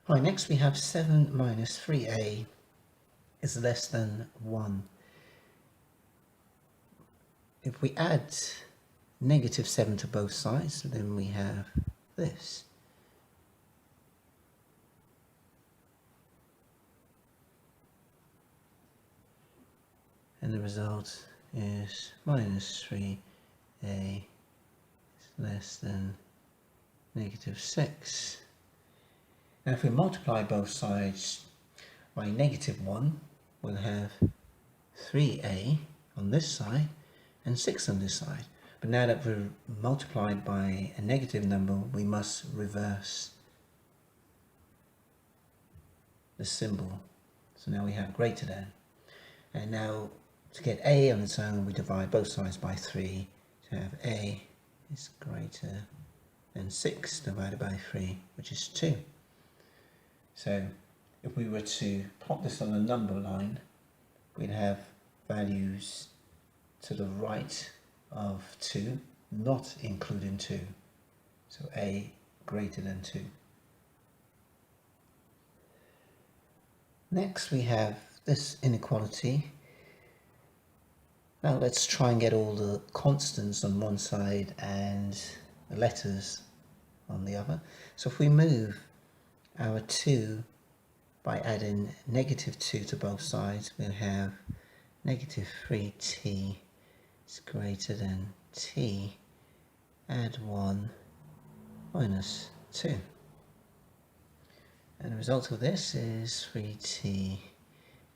Right, next we have 7 minus 3a is less than 1. If we add negative 7 to both sides, then we have this. And the result is minus 3a is less than negative 6. Now if we multiply both sides by negative 1, we'll have 3a on this side and 6 on this side. But now that we're multiplied by a negative number, we must reverse the symbol. So now we have greater than. And now to get a on its own, we divide both sides by 3 to have a is greater than 6 divided by 3, which is 2. So if we were to plot this on a number line, we'd have values to the right of 2, not including 2. So a greater than 2. Next we have this inequality. Now let's try and get all the constants on one side and the letters on the other. So if we move our 2 by adding negative 2 to both sides, we'll have negative 3t is greater than t, add 1 minus 2. And the result of this is 3t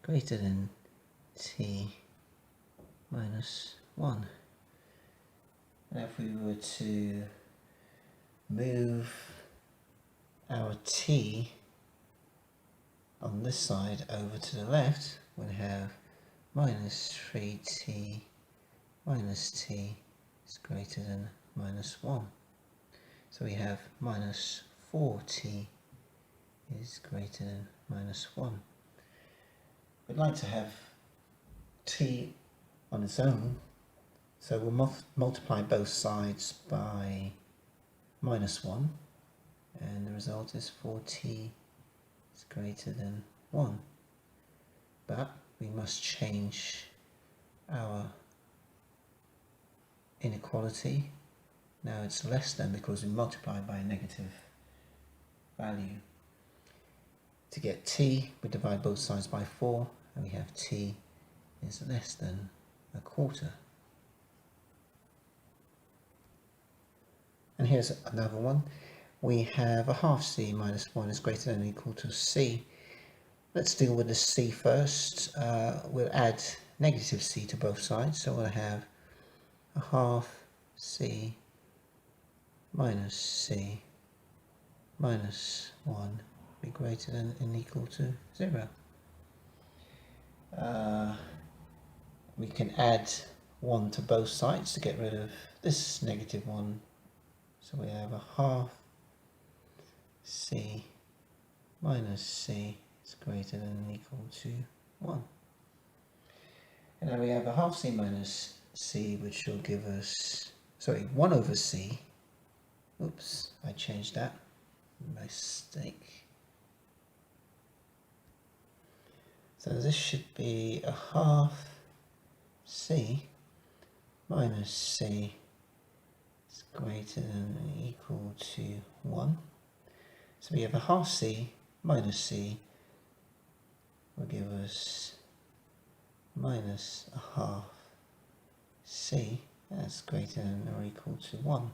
greater than t minus 1. And if we were to move our t on this side over to the left, we'll have minus 3t minus t is greater than minus 1. So we have minus 4t is greater than minus 1. We'd like to have t on its own, so we'll multiply both sides by minus 1, and the result is 4t is greater than 1. But we must change our inequality. Now it's less than because we multiplied by a negative value. To get t, we divide both sides by 4, and we have t is less than a quarter. And here's another one. We have a half c minus 1 is greater than or equal to c. Let's deal with the c first. We'll add negative c to both sides, so we'll have a half c minus 1 be greater than and equal to 0. We can add 1 to both sides to get rid of this negative 1. So we have a half c minus c is greater than and equal to 1. And now we have a half c minus c, which will give us, 1 over c. Oops, I changed that. Mistake. So this should be a half c minus c is greater than or equal to 1. So we have a half c minus c will give us minus a half c, that's greater than or equal to 1.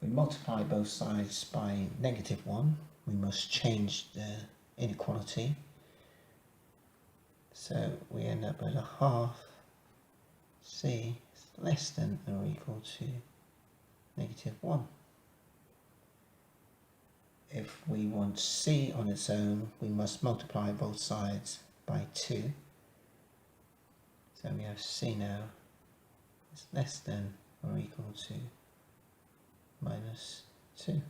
We multiply both sides by negative 1, we must change the inequality. So we end up with a half c is less than or equal to negative 1. If we want c on its own, we must multiply both sides by 2. So we have c now is less than or equal to minus 2.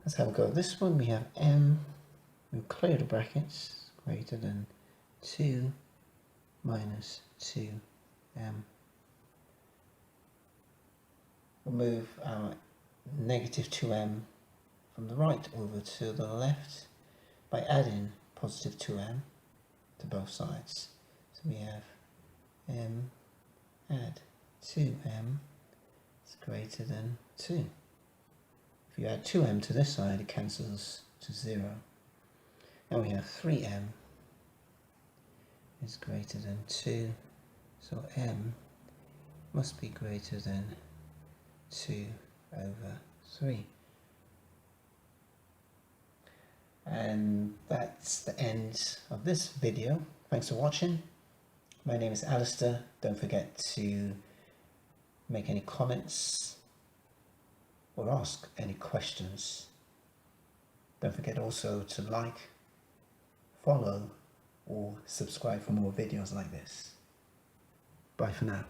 Let's have a go at this one. We have m, we'll clear the brackets, greater than 2 minus 2m. We'll move our negative 2m from the right over to the left by adding positive 2m to both sides. So we have m add 2m is greater than 2. If you add 2m to this side, it cancels to 0. Now we have 3m is greater than 2, so m must be greater than 2 over 3. And that's the end of this video. Thanks for watching. My name is Alistair. Don't forget to make any comments or ask any questions. Don't forget also to like, follow or subscribe for more videos like this. Bye for now.